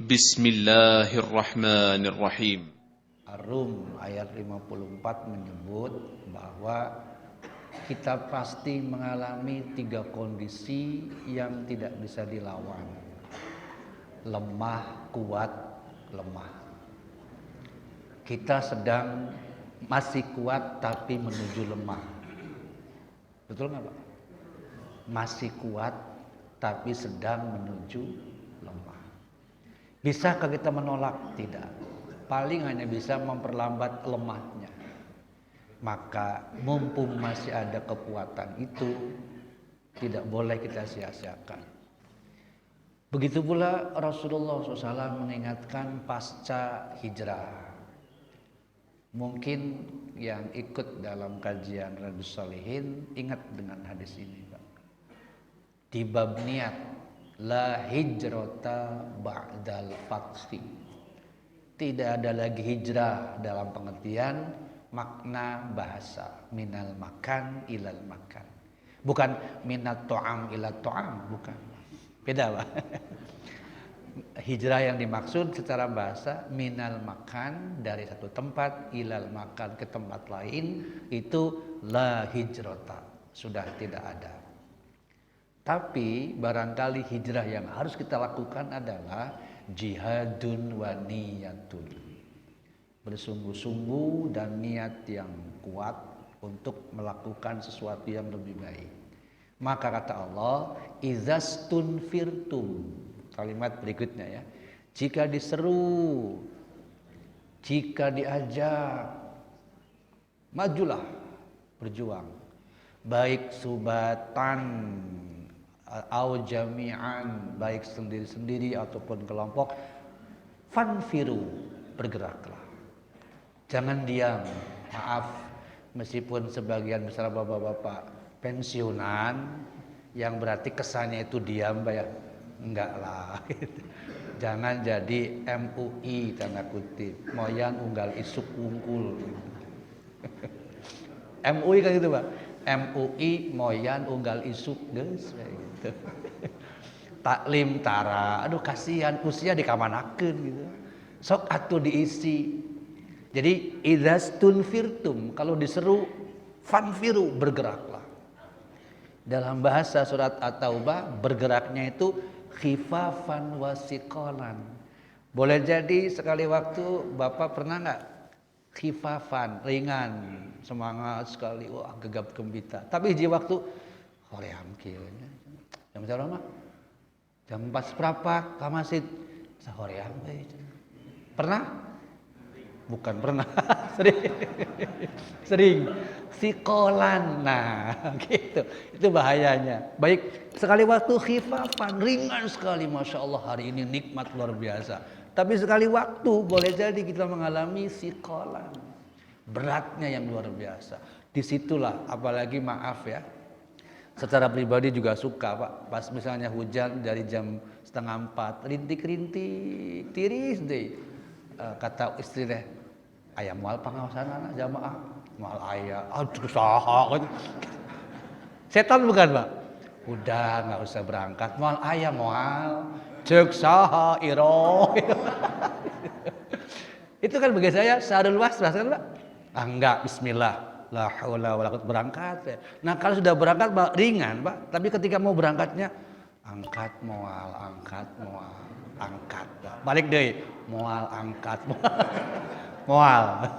Bismillahirrahmanirrahim. Ar-Rum ayat 54 menyebut bahwa kita pasti mengalami 3 kondisi yang tidak bisa dilawan. Lemah, kuat, lemah. Kita sedang masih kuat tapi menuju lemah. Betul nggak Pak? Masih kuat tapi sedang menuju lemah. Bisakah kita menolak? Tidak. Paling hanya bisa memperlambat lemahnya. Maka mumpung masih ada kekuatan itu, tidak boleh kita sia-siakan. Begitu pula Rasulullah SAW mengingatkan pasca hijrah. Mungkin yang ikut dalam kajian Riyadhus Shalihin ingat dengan hadis ini, Pak. Di bab niat, la hijrata ba'dal fathi. Tidak ada lagi hijrah dalam pengertian makna bahasa, minal makan ilal makan. Bukan minat to'am ilal to'am, bukan. Beda Pak. Hijrah yang dimaksud secara bahasa minal makan, dari satu tempat ilal makan ke tempat lain, itu la hijrata, sudah tidak ada. Tapi barangkali hijrah yang harus kita lakukan adalah jihadun wa niyatun. Bersungguh-sungguh dan niat yang kuat untuk melakukan sesuatu yang lebih baik. Maka kata Allah, izastun firtum. Kalimat berikutnya ya. Jika diseru, jika diajak, majulah, berjuang. Baik subatan au jami'an, baik sendiri-sendiri ataupun kelompok, fanfiru, bergeraklah. Jangan diam. Maaf, meskipun sebagian besar bapak-bapak pensiunan, yang berarti kesannya itu diam, Pak ya. Enggak lah. Jangan jadi MUI tanda kutip, moyan unggal isuk wungkul. MUI kan gitu Pak. MUI moyan unggal isuk guys gitu. Taklim tara, aduh kasihan usia dikamanakeun gitu. Sok atuh diisi. Jadi idzastun firtum, kalau diseru fanfiru, bergeraklah. Dalam bahasa surat At-Taubah, bergeraknya itu khifafan wasiqalan. Boleh jadi sekali waktu Bapak pernah enggak khifafan, ringan, semangat sekali, wah gegap gembita. Tapi di waktu hoream kieu nya. Jam berapa mah? Jam 4 seperempat ka masjid. Sahoream euy. Pernah? Bukan pernah. Sering. Sikolan. Nah, gitu. Itu bahayanya. Baik, sekali waktu khifafan, ringan sekali, Masya Allah, hari ini nikmat luar biasa. Tapi sekali waktu boleh jadi kita mengalami sikolan, beratnya yang luar biasa. Disitulah, apalagi maaf ya, secara pribadi juga suka Pak, pas misalnya hujan dari jam 3:30, rintik-rintik, tiris deh. Kata istri deh, ayam mual pangawasan jamaah, mual ayah, aduh saha kan. Setan bukan Pak? Udah nggak usah berangkat, mual ayam mual, cek saha iro. Itu kan bagi saya sadul waswas kan Pak? Ah enggak, bismillah, la haula wala quwwata, berangkat. Nah kalau sudah berangkat Pak, ringan Pak, tapi ketika mau berangkatnya angkat mual, angkat mual, angkat. Balik deh, mual, angkat, mual.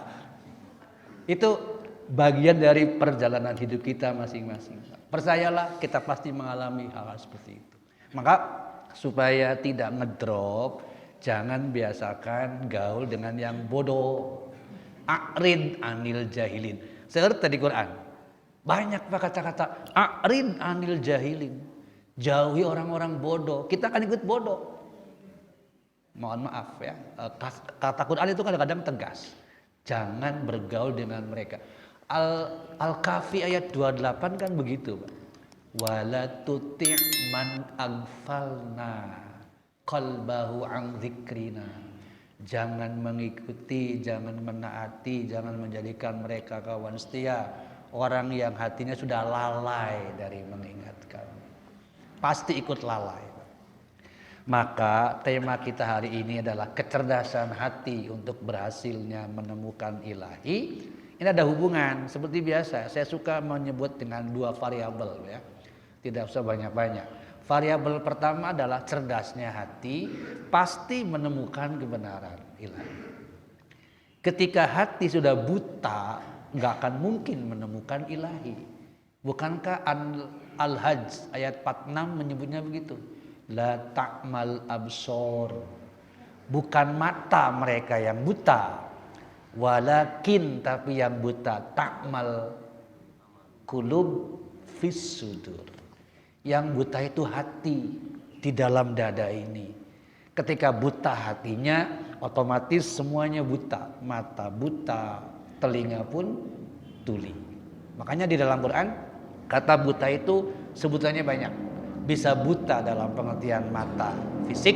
Itu bagian dari perjalanan hidup kita masing-masing. Percayalah, kita pasti mengalami hal-hal seperti itu. Maka supaya tidak ngedrop, jangan biasakan gaul dengan yang bodoh. A'rid anil jahilin. Seperti di Quran. Banyak Pak kata-kata a'rid anil jahilin. Jauhi orang-orang bodoh. Kita akan ikut bodoh. Mohon maaf ya. Kata Quran itu kadang-kadang tegas. Jangan bergaul dengan mereka. Al-Kahfi ayat 28 kan begitu Pak. Wala tuti' man aghfalna qalbahu an dzikrina. Jangan mengikuti, jangan menaati, jangan menjadikan mereka kawan setia orang yang hatinya sudah lalai dari mengingatkan. Pasti ikut lalai. Maka tema kita hari ini adalah kecerdasan hati untuk berhasilnya menemukan ilahi. Ini ada hubungan seperti biasa. Saya suka menyebut dengan dua variabel ya. Tidak usah banyak-banyak. Variabel pertama adalah cerdasnya hati pasti menemukan kebenaran ilahi. Ketika hati sudah buta, nggak akan mungkin menemukan ilahi. Bukankah Al-Hajj ayat 46 menyebutnya begitu? La ta'mal absor, bukan mata mereka yang buta, walakin tapi yang buta ta'mal qulub fis sudur. Yang buta itu hati di dalam dada ini. Ketika buta hatinya, otomatis semuanya buta, mata buta, telinga pun tuli. Makanya di dalam Quran kata buta itu sebutannya banyak. Bisa buta dalam pengertian mata fisik,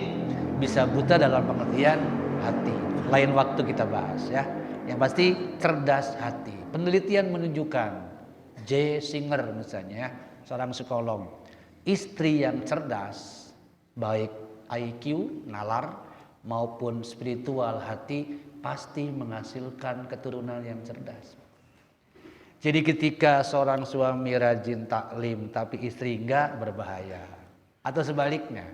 bisa buta dalam pengertian hati. Lain waktu kita bahas ya. Yang pasti cerdas hati. Penelitian menunjukkan, J. Singer misalnya, seorang psikolog, istri yang cerdas, baik IQ, nalar, maupun spiritual hati, pasti menghasilkan keturunan yang cerdas. Jadi ketika seorang suami rajin taklim tapi istri enggak, berbahaya. Atau sebaliknya,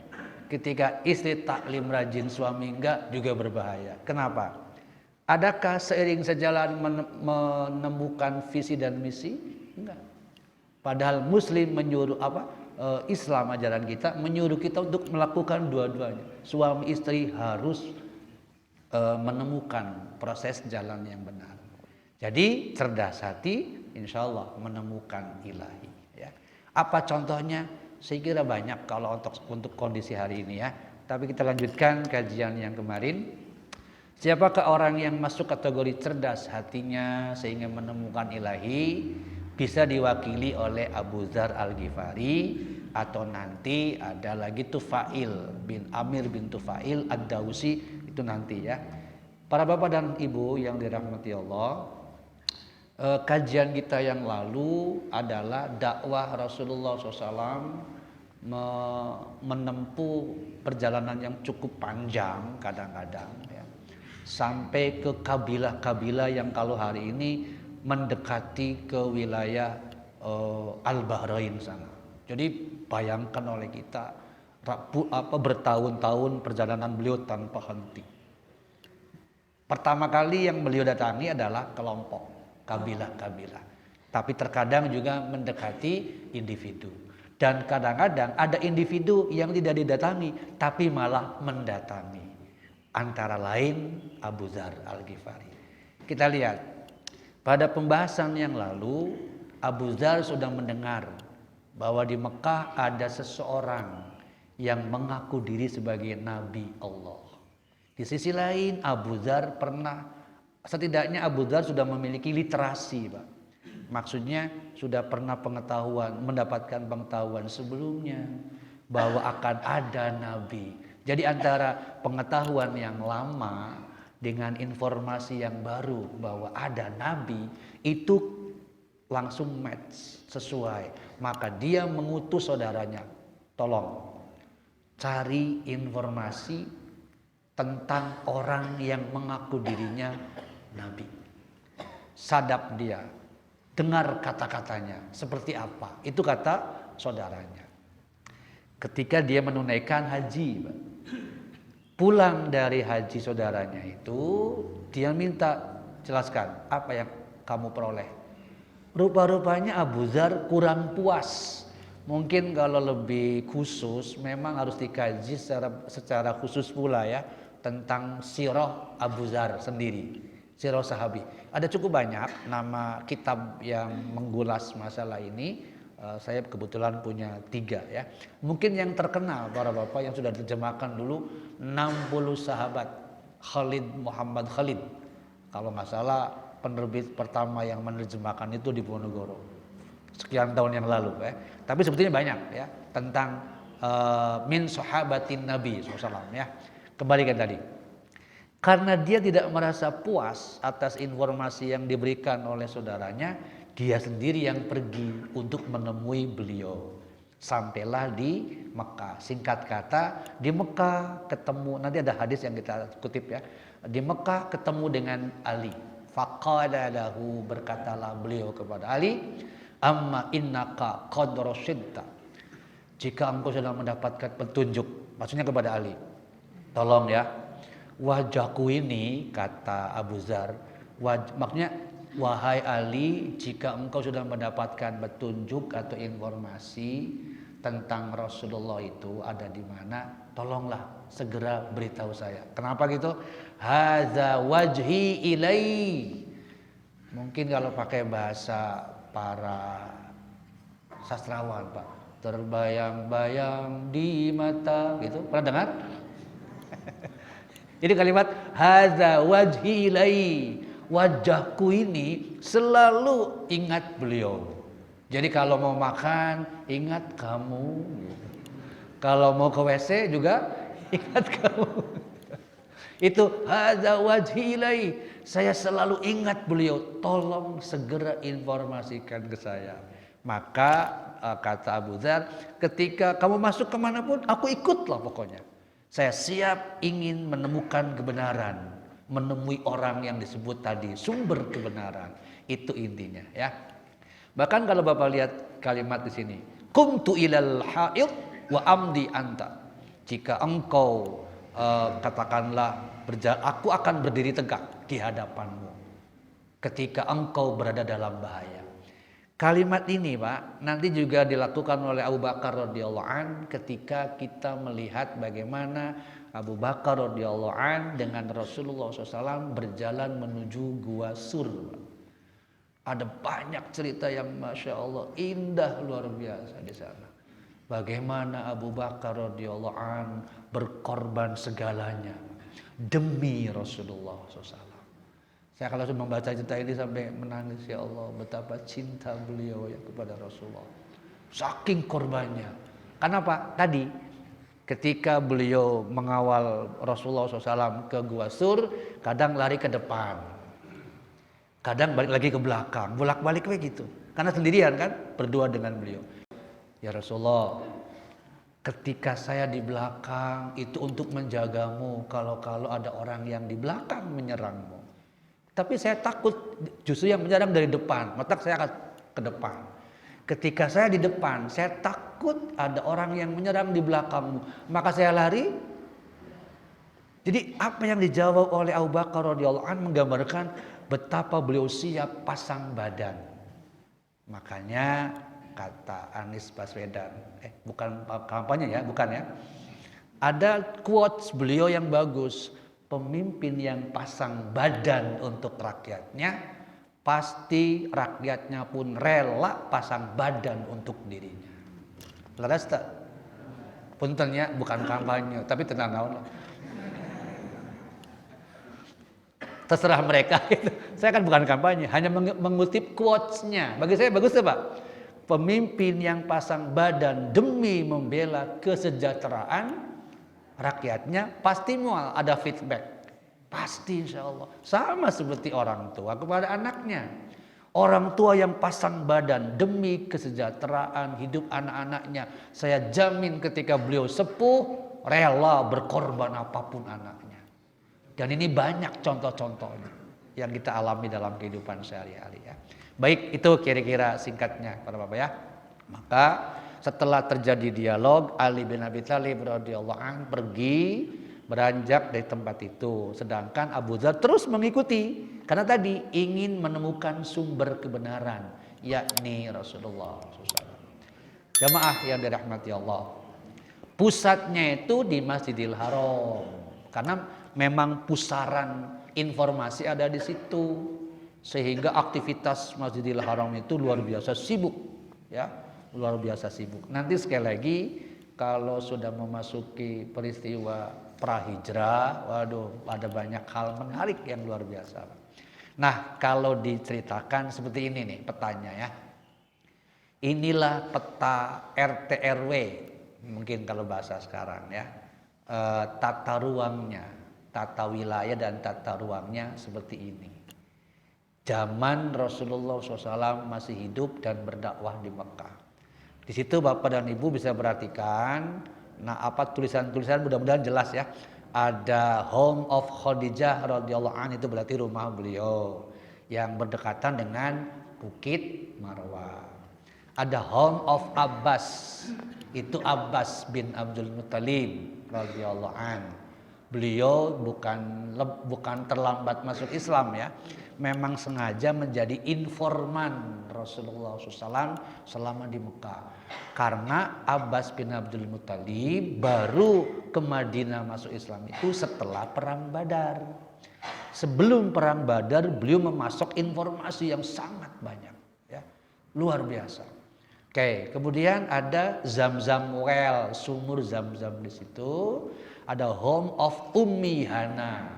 ketika istri taklim rajin suami enggak, juga berbahaya. Kenapa? Adakah seiring sejalan menemukan visi dan misi? Enggak. Padahal Muslim menyuruh Islam ajaran kita menyuruh kita untuk melakukan dua-duanya. Suami istri harus menemukan proses jalan yang benar. Jadi cerdas hati insya Allah menemukan ilahi ya. Apa contohnya? Saya kira banyak kalau untuk kondisi hari ini ya. Tapi kita lanjutkan kajian yang kemarin. Siapakah orang yang masuk kategori cerdas hatinya sehingga menemukan ilahi? Bisa diwakili oleh Abu Dzar Al-Ghifari, atau nanti ada lagi Tufail bin Amir bin Tufail Ad-Dausi, itu nanti ya. Para bapak dan ibu yang dirahmati Allah, kajian kita yang lalu adalah dakwah Rasulullah SAW menempuh perjalanan yang cukup panjang kadang-kadang ya, sampai ke kabilah-kabilah yang kalau hari ini mendekati ke wilayah Al-Bahrain sana. Jadi bayangkan oleh kita bertahun-tahun perjalanan beliau tanpa henti. Pertama kali yang beliau datangi adalah kelompok kabilah-kabilah, tapi terkadang juga mendekati individu, dan kadang-kadang ada individu yang tidak didatangi tapi malah mendatangi, antara lain Abu Dzar Al-Ghifari. Kita lihat pada pembahasan yang lalu, Abu Dzar sudah mendengar bahwa di Mekah ada seseorang yang mengaku diri sebagai Nabi Allah. Di sisi lain Abu Dzar setidaknya Abu Dzar sudah memiliki literasi, Pak. Maksudnya sudah pernah mendapatkan pengetahuan sebelumnya bahwa akan ada Nabi. Jadi antara pengetahuan yang lama dengan informasi yang baru bahwa ada Nabi itu langsung match, sesuai. Maka dia mengutus saudaranya, tolong cari informasi tentang orang yang mengaku dirinya Nabi. Sadap dia, dengar kata-katanya seperti apa. Itu kata saudaranya. Ketika dia menunaikan haji, pulang dari haji saudaranya itu, dia minta jelaskan apa yang kamu peroleh. Rupa-rupanya Abu Dzar kurang puas. Mungkin kalau lebih khusus memang harus dikaji secara khusus pula ya, tentang sirah Abu Dzar sendiri, sirah sahabi. Ada cukup banyak nama kitab yang mengulas masalah ini. Saya kebetulan punya 3 ya. Mungkin yang terkenal para bapak yang sudah terjemahkan dulu 60 sahabat Khalid Muhammad Khalid. Kalau nggak salah penerbit pertama yang menerjemahkan itu di Ponorogo sekian tahun yang lalu ya. Tapi sebetulnya banyak ya tentang min sahabatin Nabi SAW ya. Kembalikan tadi. Karena dia tidak merasa puas atas informasi yang diberikan oleh saudaranya, dia sendiri yang pergi untuk menemui beliau. Sampailah di Mekah. Singkat kata, di Mekah ketemu, nanti ada hadis yang kita kutip ya. Di Mekah ketemu dengan Ali. Faqala lahu, berkatalah beliau kepada Ali, amma innaka qad rasyidta. Jika engkau sudah mendapatkan petunjuk, maksudnya kepada Ali. Tolong ya. Wajahku ini, kata Abu Dzar, maksudnya wahai Ali, jika engkau sudah mendapatkan petunjuk atau informasi tentang Rasulullah itu ada di mana, tolonglah segera beritahu saya. Kenapa gitu? Hadza wajhi ilai. Mungkin kalau pakai bahasa para sastrawan, Pak, terbayang-bayang di mata, gitu. Pernah dengar? Jadi kalimat hadza wajhi ilai, wajahku ini selalu ingat beliau. Jadi kalau mau makan ingat kamu, kalau mau ke WC juga ingat kamu. Itu hadza wajhi ilai, saya selalu ingat beliau, tolong segera informasikan ke saya. Maka kata Abu Dzar, ketika kamu masuk kemanapun aku ikutlah pokoknya. Saya siap ingin menemukan kebenaran, menemui orang yang disebut tadi sumber kebenaran. Itu intinya ya. Bahkan kalau Bapak lihat kalimat di sini, qumtu ilal haid wa amdi anta. Jika engkau katakanlah aku akan berdiri tegak di hadapanmu ketika engkau berada dalam bahaya. Kalimat ini, Pak, nanti juga dilakukan oleh Abu Bakar radhiyallahu an ketika kita melihat bagaimana Abu Bakar radhiyallahu an dengan Rasulullah SAW berjalan menuju Gua Sur. Ada banyak cerita yang Masya Allah indah luar biasa di sana. Bagaimana Abu Bakar radhiyallahu an berkorban segalanya demi Rasulullah SAW. Saya kalau sudah membaca cerita ini sampai menangis, ya Allah, betapa cinta beliau ya kepada Rasulullah. Saking korbannya. Kenapa? Tadi ketika beliau mengawal Rasulullah SAW ke Gua Sur, kadang lari ke depan, kadang balik lagi ke belakang, bolak-balik kayak gitu. Karena sendirian kan, berdua dengan beliau. Ya Rasulullah, ketika saya di belakang itu untuk menjagamu kalau ada orang yang di belakang menyerangmu. Tapi saya takut justru yang menyerang dari depan, maka saya akan ke depan. Ketika saya di depan, saya takut ada orang yang menyerang di belakangmu, maka saya lari. Jadi apa yang dijawab oleh Abu Bakar radhiyallahu anhu menggambarkan betapa beliau siap pasang badan. Makanya kata Anies Baswedan, bukan kampanye ya, bukan ya. Ada quotes beliau yang bagus. Pemimpin yang pasang badan untuk rakyatnya, pasti rakyatnya pun rela pasang badan untuk dirinya. Laras tak? Puntennya bukan kampanye, tapi tenang naon. Terserah mereka. Saya kan bukan kampanye, hanya mengutip quotes-nya. Bagi saya bagus ya Pak. Pemimpin yang pasang badan demi membela kesejahteraan rakyatnya pasti mual ada feedback, pasti insya Allah. Sama seperti orang tua kepada anaknya. Orang tua yang pasang badan demi kesejahteraan hidup anak-anaknya, saya jamin ketika beliau sepuh rela berkorban apapun anaknya. Dan ini banyak contoh-contohnya yang kita alami dalam kehidupan sehari-hari ya. Baik, itu kira-kira singkatnya para Bapak ya. Maka setelah terjadi dialog, Ali bin Abi Thalib radhiyallahu anhu pergi beranjak dari tempat itu, sedangkan Abu Dzar terus mengikuti karena tadi ingin menemukan sumber kebenaran, yakni Rasulullah SAW. Jamaah yang dirahmati Allah, pusatnya itu di Masjidil Haram karena memang pusaran informasi ada di situ, sehingga aktivitas Masjidil Haram itu luar biasa sibuk ya. Luar biasa sibuk. Nanti sekali lagi kalau sudah memasuki peristiwa prahijrah, waduh, ada banyak hal menarik yang luar biasa. Nah, kalau diceritakan seperti ini nih petanya ya. Inilah peta RT RW, mungkin kalau bahasa sekarang ya. Tata ruangnya, tata wilayah dan tata ruangnya seperti ini. Zaman Rasulullah SAW masih hidup dan berdakwah di Mekah. Di situ Bapak dan Ibu bisa perhatikan, nah apa tulisan-tulisan mudah-mudahan jelas ya. Ada Home of Khadijah radhiyallahu anha, itu berarti rumah beliau yang berdekatan dengan Bukit Marwah. Ada Home of Abbas, itu Abbas bin Abdul Muttalib radhiyallahu anhu. Beliau bukan terlambat masuk Islam ya, memang sengaja menjadi informan Rasulullah SAW selama di Mekah. Karena Abbas bin Abdul Muttalib baru ke Madinah masuk Islam itu setelah perang Badar. Sebelum perang Badar beliau memasok informasi yang sangat banyak, ya, luar biasa. Oke, kemudian ada Zamzam Well, sumur Zamzam di situ. Ada Home of Ummi Hana,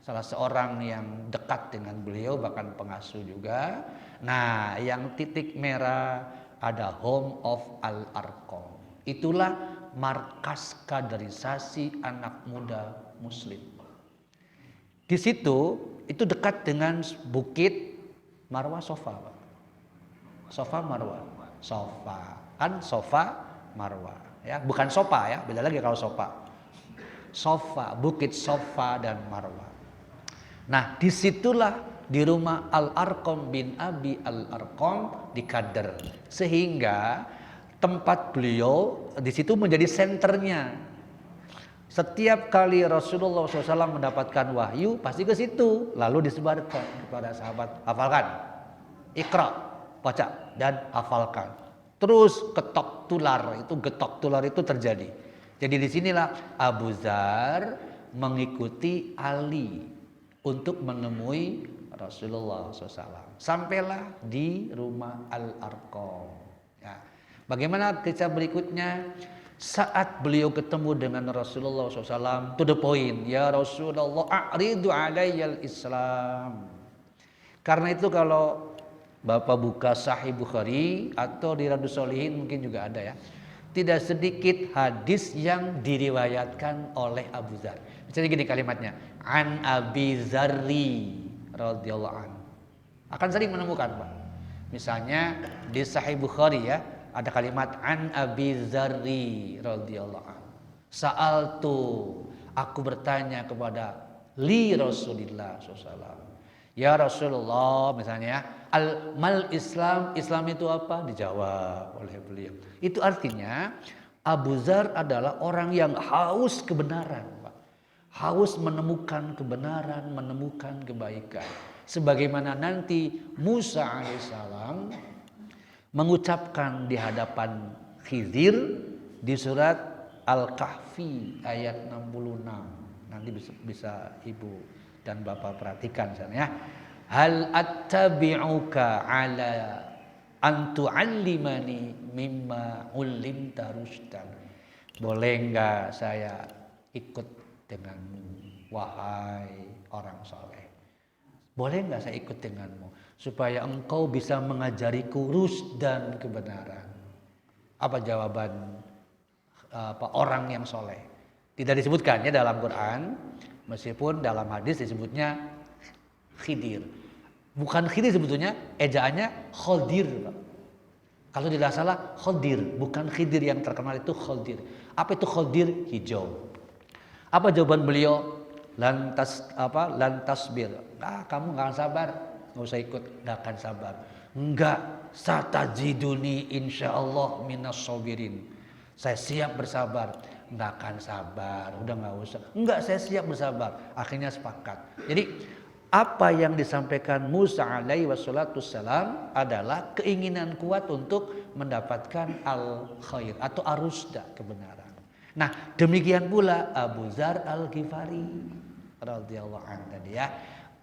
salah seorang yang dekat dengan beliau, bahkan pengasuh juga. Nah, yang titik merah ada Home of Al-Arqam. Itulah markas kaderisasi anak muda Muslim. Di situ itu dekat dengan Bukit Marwah Sofa, Pak. Sofa Marwah. Sofa, kan Sofa Marwah, ya, bukan Sofa ya, beda lagi kalau Sofa. Sofa, Bukit Sofa dan Marwah. Nah, disitulah di rumah Al-Arqam bin Abi Al-Arqam di Kader, sehingga tempat beliau di situ menjadi senternya. Setiap kali Rasulullah SAW mendapatkan wahyu pasti ke situ, lalu disebarkan kepada sahabat. Hafalkan, Iqra, baca dan hafalkan. Terus getok tular itu terjadi. Jadi disinilah Abu Dzar mengikuti Ali untuk menemui Rasulullah SAW. Sampailah di rumah Al-Arqam. Ya. Bagaimana kisah berikutnya? Saat beliau ketemu dengan Rasulullah SAW, to the point, ya Rasulullah, a'ridu alayyal Islam. Karena itu kalau Bapak buka Sahih Bukhari atau di Riyadhus Shalihin mungkin juga ada ya. Tidak sedikit hadis yang diriwayatkan oleh Abu Dzar. Misalnya gini kalimatnya, an Abi Dzarri radhiyallahu anhu. Akan sering menemukan, Pak. Misalnya di Sahih Bukhari ya, ada kalimat an Abi Dzarri radhiyallahu anhu. Sa'altu, aku bertanya kepada li Rasulillah SAW. Ya Rasulullah, misalnya, mal Islam, Islam itu apa? Dijawab oleh beliau. Itu artinya Abu Dzar adalah orang yang haus kebenaran, Pak. Haus menemukan kebenaran, menemukan kebaikan. Sebagaimana nanti Musa alaihissalam mengucapkan di hadapan Khidir di surat Al-Kahfi ayat 66. Nanti bisa Ibu dan Bapak perhatikan sana ya. Hal attabi'uka ala an tu'allimani mimma ulimta rusdan. Boleh enggak saya ikut denganmu wahai orang soleh? Boleh enggak saya ikut denganmu supaya engkau bisa mengajariku rusdan kebenaran? Apa jawaban orang yang soleh? Tidak disebutkan ya dalam Quran. Meskipun dalam hadis disebutnya Khidir. Bukan Khidir sebetulnya, ejaannya Khadir, Pak. Kalau tidak salah Khadir, bukan Khidir yang terkenal itu Khadir. Apa itu Khadir? Hijau. Apa jawaban beliau? Lantas bir. Kamu enggak akan sabar, enggak usah ikut, enggak akan sabar. Enggak, satajiduni insyaallah minas sabirin. Saya siap bersabar. Enggak akan sabar, udah enggak usah. Enggak, saya siap bersabar. Akhirnya sepakat. Jadi apa yang disampaikan Musa alaihi wassalam adalah keinginan kuat untuk mendapatkan al-khair atau arusda, kebenaran. Nah, demikian pula Abu Dzar Al-Ghifari radhiyallahu anhu tadi ya.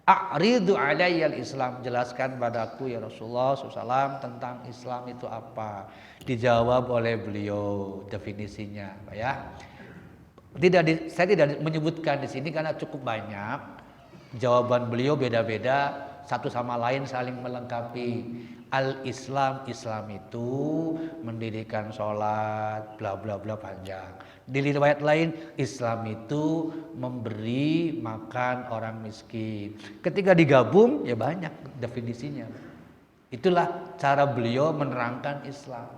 A'ridu alayyal Islam, jelaskan padaku ya Rasulullah SAW tentang Islam itu apa. Dijawab oleh beliau definisinya, Pak ya. Saya tidak menyebutkan di sini karena cukup banyak. Jawaban beliau beda-beda, satu sama lain saling melengkapi. Al-Islam, Islam itu mendirikan sholat, bla bla bla panjang. Di riwayat lain, Islam itu memberi makan orang miskin. Ketika digabung, ya banyak definisinya. Itulah cara beliau menerangkan Islam.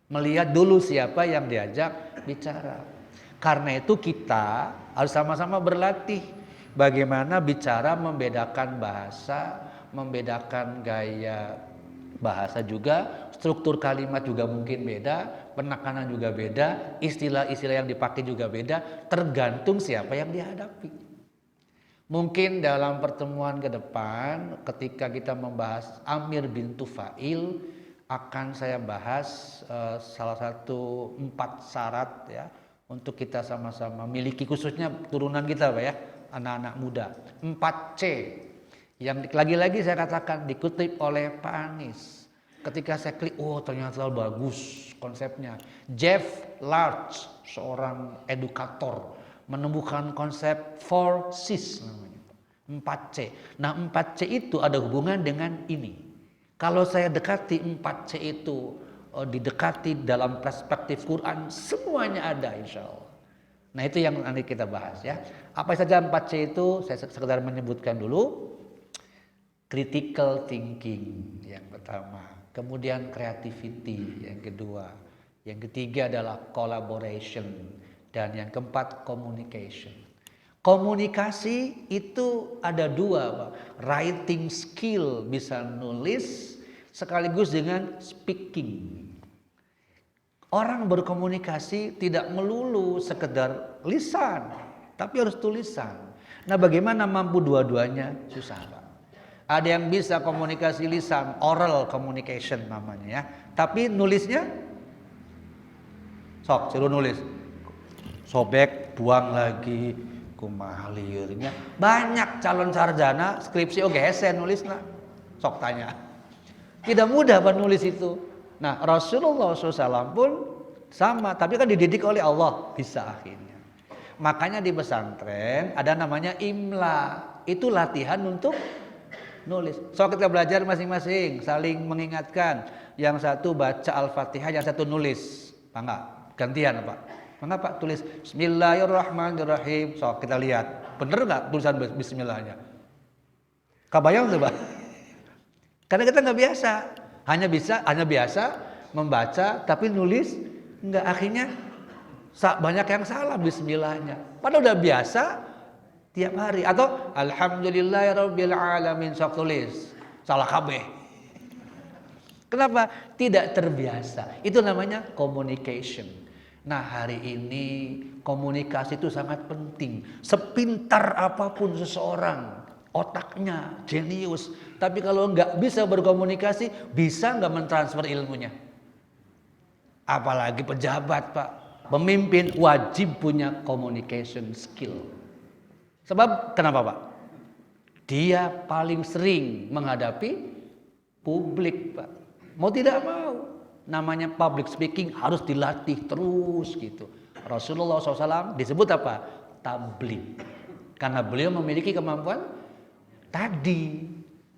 Melihat dulu siapa yang diajak bicara. Karena itu kita harus sama-sama berlatih bagaimana bicara, membedakan bahasa, membedakan gaya bahasa juga, struktur kalimat juga mungkin beda, penekanan juga beda, istilah-istilah yang dipakai juga beda, tergantung siapa yang dihadapi. Mungkin dalam pertemuan ke depan ketika kita membahas Amir bin Tufail akan saya bahas salah satu 4 syarat ya untuk kita sama-sama miliki, khususnya turunan kita Pak ya, anak-anak muda. 4C yang lagi-lagi saya katakan dikutip oleh Pak Anies. Ketika saya klik, oh ternyata bagus konsepnya. Jeff Larch, seorang edukator, menemukan konsep 4Cs namanya, 4C. Nah 4C itu ada hubungan dengan ini. Kalau saya dekati 4C itu, didekati dalam perspektif Quran, semuanya ada insya Allah. Nah itu yang nanti kita bahas ya. Apa saja 4C itu, saya sekedar menyebutkan dulu. Critical thinking yang pertama, kemudian creativity yang kedua, yang ketiga adalah collaboration, dan yang keempat communication. Komunikasi itu ada 2 Pak. Writing skill, bisa nulis sekaligus dengan speaking. Orang berkomunikasi tidak melulu sekedar lisan, tapi harus tulisan. Nah bagaimana mampu dua-duanya? Susah Pak. Ada yang bisa komunikasi lisan, oral communication namanya ya. Tapi nulisnya, sok suruh nulis, sobek, buang lagi, kumaha liurnya. Banyak calon sarjana skripsi geser nulis lah. Sok tanya. Tidak mudah Pak nulis itu. Nah Rasulullah SAW pun sama, tapi kan dididik oleh Allah, bisa akhirnya. Makanya di pesantren ada namanya imla, itu latihan untuk nulis. So kita belajar masing-masing, saling mengingatkan. Yang satu baca Al-Fatihah, yang satu nulis. Pak enggak? Gantian Pak. Mengapa tulis Bismillahirrahmanirrahim? So kita lihat, bener nggak tulisan Bismillahnya? Kebayang tuh Pak? Karena kita nggak biasa, hanya biasa membaca, tapi nulis nggak, akhirnya banyak yang salah Bismillahnya. Padahal udah biasa tiap hari. Atau Alhamdulillahirabbil alamin, sok tulis salah kabeh. Kenapa? Tidak terbiasa. Itu namanya communication. Nah hari ini komunikasi itu sangat penting. Sepintar apapun seseorang, otaknya jenius, tapi kalau nggak bisa berkomunikasi, bisa nggak mentransfer ilmunya? Apalagi pejabat Pak, pemimpin wajib punya communication skill. Sebab kenapa Pak? Dia paling sering menghadapi publik Pak. Mau tidak mau, namanya public speaking harus dilatih terus gitu. Rasulullah SAW disebut apa? Tabligh. Karena beliau memiliki kemampuan tadi.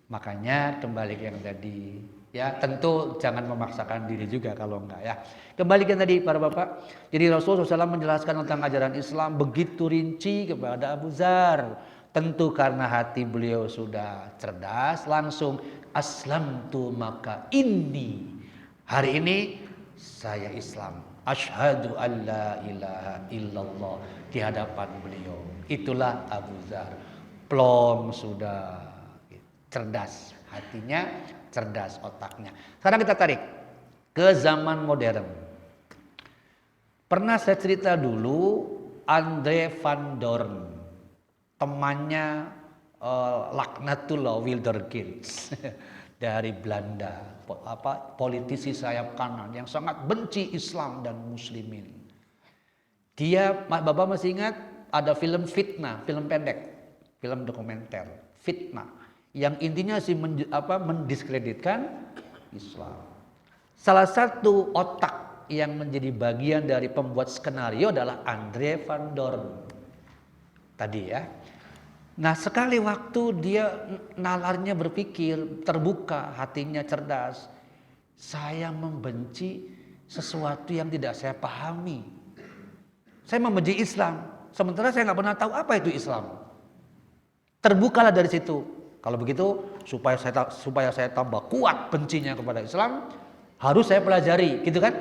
Makanya kembali ke yang tadi. Ya tentu jangan memaksakan diri juga kalau enggak ya. Kembalikan tadi para bapak. Jadi Rasulullah SAW menjelaskan tentang ajaran Islam begitu rinci kepada Abu Dzar. Tentu karena hati beliau sudah cerdas, langsung aslamtu maka inni. Hari ini saya Islam. Asyhadu an la ilaha illallah di hadapan beliau. Itulah Abu Dzar. Plong sudah cerdas hatinya, cerdas otaknya. Sekarang kita tarik ke zaman modern. Pernah saya cerita dulu Andre van Doorn, temannya Laknatullah Wilderkins dari Belanda, politisi sayap kanan yang sangat benci Islam dan Muslimin. Dia, Bapak masih ingat ada film Fitnah, film pendek, film dokumenter Fitnah, yang intinya sih mendiskreditkan Islam. Salah satu otak yang menjadi bagian dari pembuat skenario adalah Andre van Doorn tadi ya. Nah sekali waktu dia nalarnya berpikir, terbuka, hatinya cerdas. Saya membenci sesuatu yang tidak saya pahami. Saya membenci Islam, sementara saya nggak pernah tahu apa itu Islam. Terbukalah dari situ. Kalau begitu supaya saya tambah kuat bencinya kepada Islam, harus saya pelajari, gitu kan?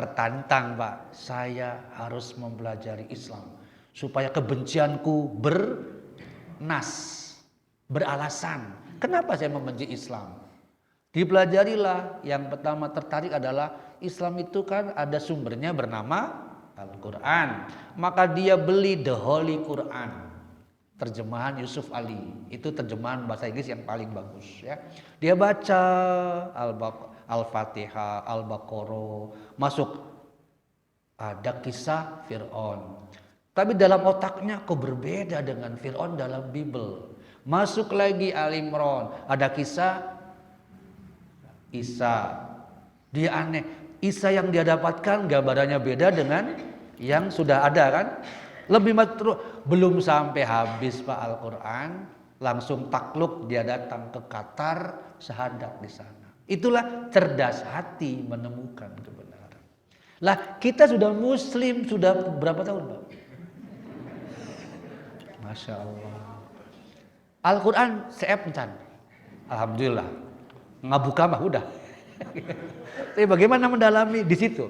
tertantang Pak, saya harus mempelajari Islam supaya kebencianku beralasan. Kenapa saya membenci Islam? Dipelajarilah. Yang pertama tertarik adalah Islam itu kan ada sumbernya bernama Al-Quran. Maka dia beli The Holy Quran, terjemahan Yusuf Ali. Itu terjemahan bahasa Inggris yang paling bagus ya. Dia baca Al-Fatihah, Al-Baqarah, masuk ada kisah Fir'aun. Tapi dalam otaknya kok berbeda dengan Fir'aun dalam Bible. Masuk lagi Al-Imran, ada kisah Isa. Dia aneh, Isa yang dia dapatkan gambarannya beda dengan yang sudah ada kan. Lebih terus, belum sampai habis Pak Al-Quran, langsung takluk dia datang ke Qatar, syahadat di sana. Itulah cerdas hati menemukan kebenaran. Lah kita sudah muslim sudah berapa tahun Pak? Masya Allah. Al-Quran seeptan. Alhamdulillah. Ngabuka mah udah. Tapi bagaimana mendalami di situ?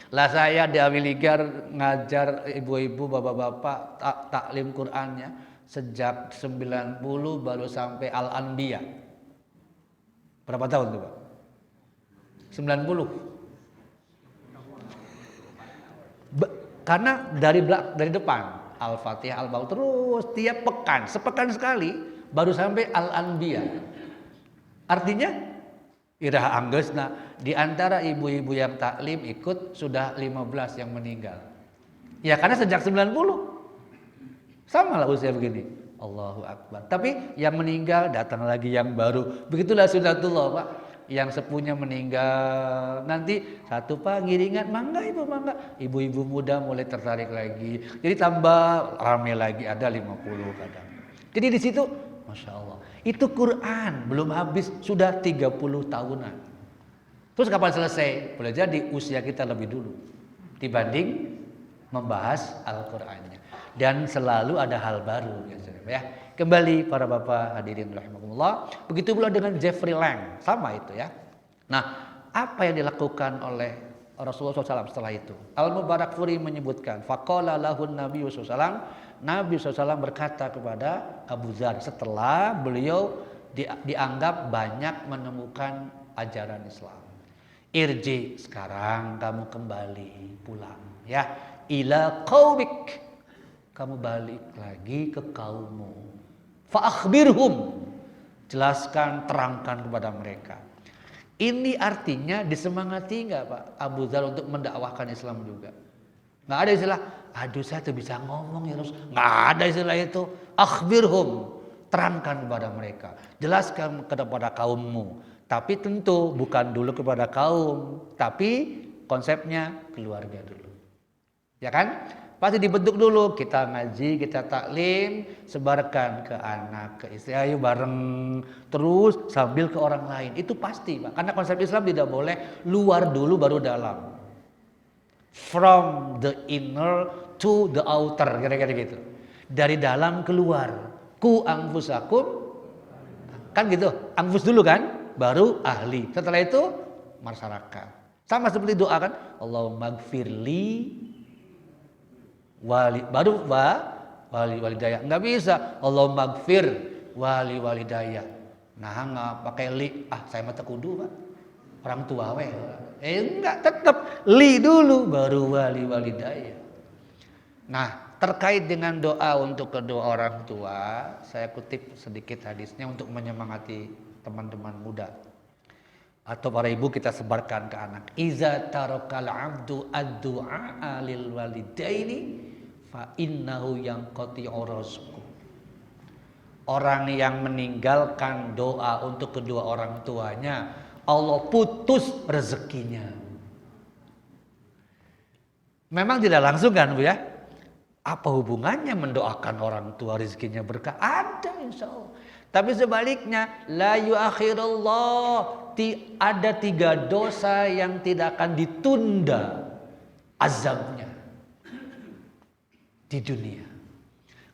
Lah saya di Amerika ngajar ibu-ibu, bapak-bapak taklim Qur'annya sejak 90 baru sampai Al-Anbiya. Berapa tahun tuh Pak? 90. Karena dari depan Al-Fatihah, Al-Baqarah terus tiap pekan, sepekan sekali baru sampai Al-Anbiya. Artinya iraha anggeusna di antara ibu-ibu yang taklim ikut sudah 15 yang meninggal. Ya karena sejak 90 sama lah usia begini. Allahu Akbar. Tapi yang meninggal datang lagi yang baru. Begitulah sunatullah Pak. Yang sepuhnya meninggal, nanti satu pagi ingat mangga ibu mangga, ibu-ibu muda mulai tertarik lagi, jadi tambah ramai lagi, ada 50 kadang. Jadi di situ Masya Allah, itu Quran belum habis sudah 30 tahunan. Terus kapan selesai? Boleh jadi usia kita lebih dulu dibanding membahas Al-Qur'annya. Dan selalu ada hal baru ya. Kembali para bapak hadirin rahimakumullah. Begitu pula dengan Jeffrey Lang, sama itu ya. Nah, apa yang dilakukan oleh Rasulullah SAW setelah itu? Al-Mubarakfuri menyebutkan, faqala lahun Nabi SAW, Nabi SAW berkata kepada Abu Dzar setelah beliau dianggap banyak menemukan ajaran Islam. Irji, sekarang kamu kembali pulang ya, ila qaumik, kamu balik lagi ke kaummu. Fa akhbirhum, jelaskan, terangkan kepada mereka. Ini artinya disemangati nggak Pak Abu Dzar untuk mendakwahkan Islam juga? Nggak ada istilah, aduh saya tuh bisa ngomong ya Rasul. Nggak ada istilah itu. Akhbirhum, terangkan kepada mereka, jelaskan kepada kaummu. Tapi tentu bukan dulu kepada kaum, tapi konsepnya keluarga dulu. Ya kan? Pasti dibentuk dulu, kita ngaji, kita taklim, sebarkan ke anak, ke istri, ayo bareng terus sambil ke orang lain. Itu pasti Pak, karena konsep Islam tidak boleh luar dulu baru dalam. From the inner to the outer, kira-kira gitu. Dari dalam keluar. Ku anfusakum, kan gitu, anfus dulu kan, baru ahli. Setelah itu masyarakat. Sama seperti doa kan, Allahumma gfirli baru wali walidayah. Enggak bisa Allahumma gfir wali walidayah. Nah enggak pakai li, saya mah kudu Pak, orang tua weh. Enggak, tetap li dulu baru wali walidayah. Nah terkait dengan doa untuk kedua orang tua, saya kutip sedikit hadisnya untuk menyemangati teman-teman muda atau para ibu, kita sebarkan ke anak. Iza tarakal abdu ad-du'a lil walidaini fa innahu yanqati'u rizqu. Orang yang meninggalkan doa untuk kedua orang tuanya, Allah putus rezekinya. Memang tidak langsung kan Bu ya? Apa hubungannya mendoakan orang tua rezekinya berkah? Ada insya Allah. Tapi sebaliknya, la yuakhirullah, ada 3 dosa yang tidak akan ditunda azabnya di dunia.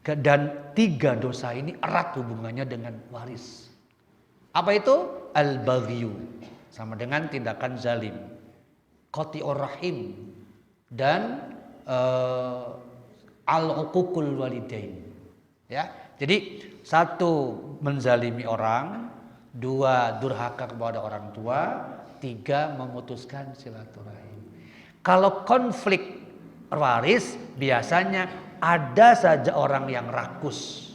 Dan 3 dosa ini erat hubungannya dengan waris. Apa itu? Al-baghyu, sama dengan tindakan zalim. qati'ur rahim, dan al-uququl walidain. Ya. Jadi satu, menzalimi orang, dua, durhaka kepada orang tua, tiga, memutuskan silaturahim. Kalau konflik waris biasanya ada saja orang yang rakus.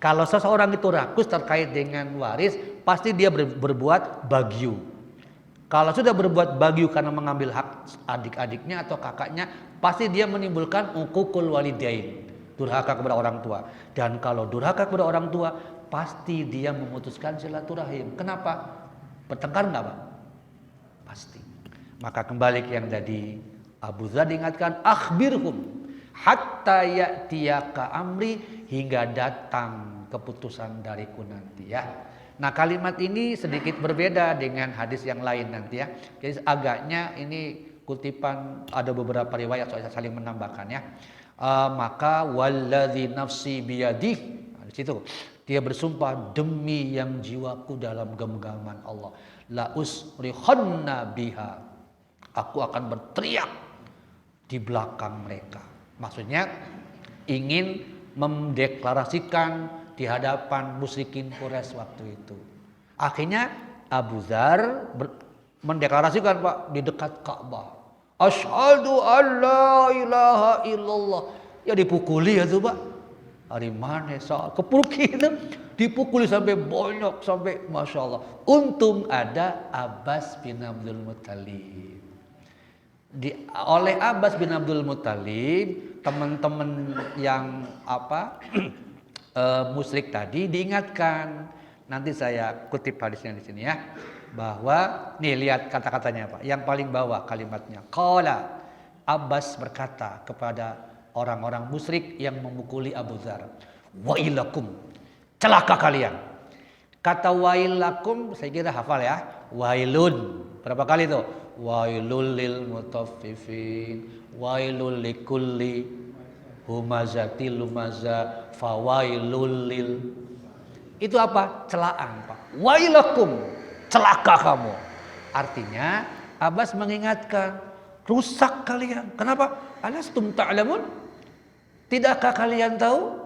Kalau seseorang itu rakus terkait dengan waris, pasti dia berbuat bagyu. Kalau sudah berbuat bagyu karena mengambil hak adik-adiknya atau kakaknya, pasti dia menimbulkan uququl walidain, durhaka kepada orang tua. Dan kalau durhaka kepada orang tua, pasti dia memutuskan silaturahim. Kenapa? Bertengkar enggak, Pak? Pasti. Maka kembali ke yang tadi, Abu Dzar diingatkan, akhbirhum hatta ya'tiyaka amri, hingga datang keputusan dariku nanti ya. Nah, kalimat ini sedikit berbeda dengan hadis yang lain nanti ya. Jadi agaknya ini kutipan, ada beberapa riwayat soalnya saling menambahkan ya. Maka walladzi nafsi biyadih, di situ dia bersumpah demi yang jiwaku dalam genggaman Allah, la usrihanna biha, aku akan berteriak di belakang mereka. Maksudnya ingin mendeklarasikan di hadapan musyrikin Quraisy waktu itu. Akhirnya Abu Dzar mendeklarasikan, Pak, di dekat Ka'bah, asyhadu alla ilaha illallah. Ya dipukuli ya tuh, Pak. Hari mana soal kepulki itu dipukuli sampai bonyok, sampai masya Allah. Untung ada Abbas bin Abdul Muttalib. Oleh Abbas bin Abdul Muttalib, teman-teman yang musyrik tadi diingatkan. Nanti saya kutip hadisnya di sini ya, bahwa nih lihat kata-katanya, Pak. Yang paling bawah kalimatnya, qala, Abbas berkata kepada orang-orang musyrik yang memukuli Abu Dzar, wailakum, celaka kalian. Kata wailakum saya kira hafal ya, wailun berapa kali tuh? Wailul lil mutaffifin, wailul likulli humazatil lumaza, fawailul lil. Itu apa? Celaan, Pak. Wailakum, celaka kamu. Artinya Abbas mengingatkan, rusak kalian. Kenapa? Alastum ta'lamun? Tidakkah kalian tahu?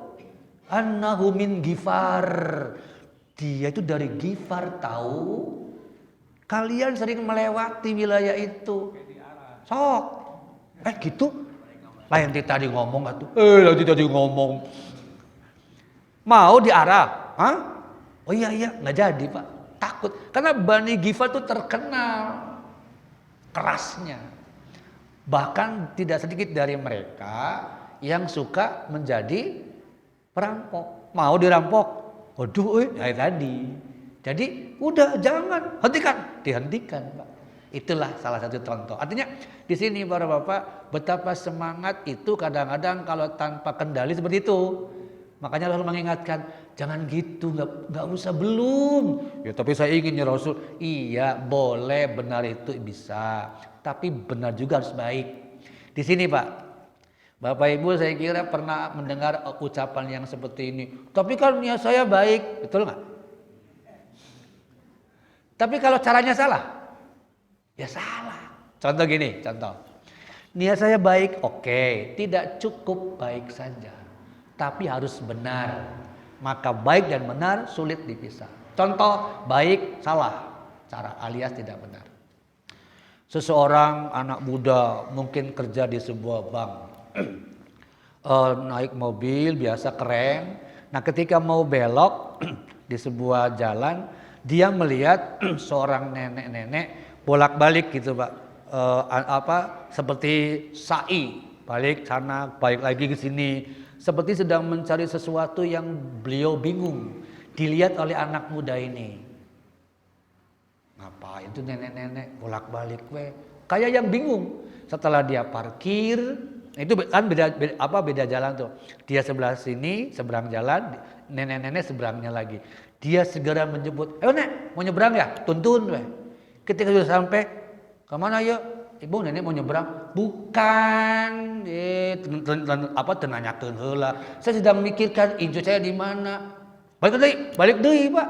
Annahu min Gifar. Dia itu dari Gifar, tahu? Kalian sering melewati wilayah itu. Sok. Gitu? Lain tadi ngomong atuh. Lain tadi ngomong. Mau diarah? Hah? Oh iya, nggak jadi, Pak. Takut. Karena Bani Gifar itu terkenal kerasnya. Bahkan tidak sedikit dari mereka yang suka menjadi perampok. Mau dirampok? Waduh, kayak tadi. Jadi udah jangan, dihentikan, Pak. Itulah salah satu contoh. Artinya di sini para bapak, betapa semangat itu kadang-kadang kalau tanpa kendali seperti itu. Makanya Rasul mengingatkan, jangan gitu, nggak usah belum. Ya tapi saya ingin ya Rasul. Iya boleh, benar itu bisa. Tapi benar juga harus baik. Di sini, Pak, Bapak Ibu saya kira pernah mendengar ucapan yang seperti ini. Tapi kan niat saya baik, betul nggak? Tapi kalau caranya salah, ya salah. Contoh gini, niat saya baik, oke, tidak cukup baik saja, tapi harus benar. Maka baik dan benar sulit dipisah. Contoh, baik salah, cara alias tidak benar. Seseorang anak muda mungkin kerja di sebuah bank, naik mobil biasa keren. Nah ketika mau belok di sebuah jalan, dia melihat seorang nenek-nenek bolak-balik gitu, Pak, seperti sa'i, balik sana, balik lagi ke sini, seperti sedang mencari sesuatu yang beliau bingung. Dilihat oleh anak muda ini, ngapain tuh nenek-nenek bolak-balik kayak yang bingung. Setelah dia parkir, itu kan beda jalan tuh. Dia sebelah sini, seberang jalan, nenek-nenek seberangnya lagi. Dia segera menjemput, nek mau nyebrang ya, tuntun Ketika sudah sampai, kemana ya? Ibu, nenek mau nyebrang. Bukan, tenanyakeun heula. Saya sedang mikirkan injo saya di mana. Balik deui, Pak.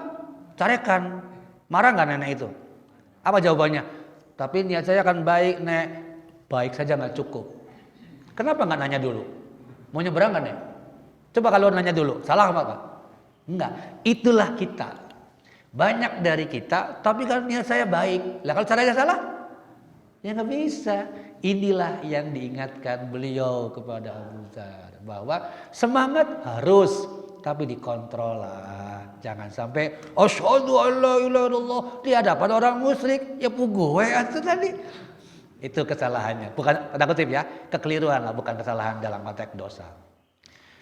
Carekan. Marah nggak nenek itu? Apa jawabannya? Tapi niat saya akan baik, Nek. Baik saja nggak cukup. Kenapa nggak nanya dulu? Mau nyebrang kan, Nek? Coba kalau nanya dulu, salah apa, Pak? Enggak. Itulah kita. Banyak dari kita, tapi kalau niat saya baik. Lah kalau caranya salah, ya nggak bisa. Inilah yang diingatkan beliau kepada Abu Dzar, bahwa semangat harus, tapi dikontrol lah. Jangan sampai asyhadu alla ilaha illallah di hadapan orang musyrik, ya puguwe itu tadi. Itu kesalahannya, bukan tanda kutip ya, kekeliruan lah, bukan kesalahan dalam konteks dosa.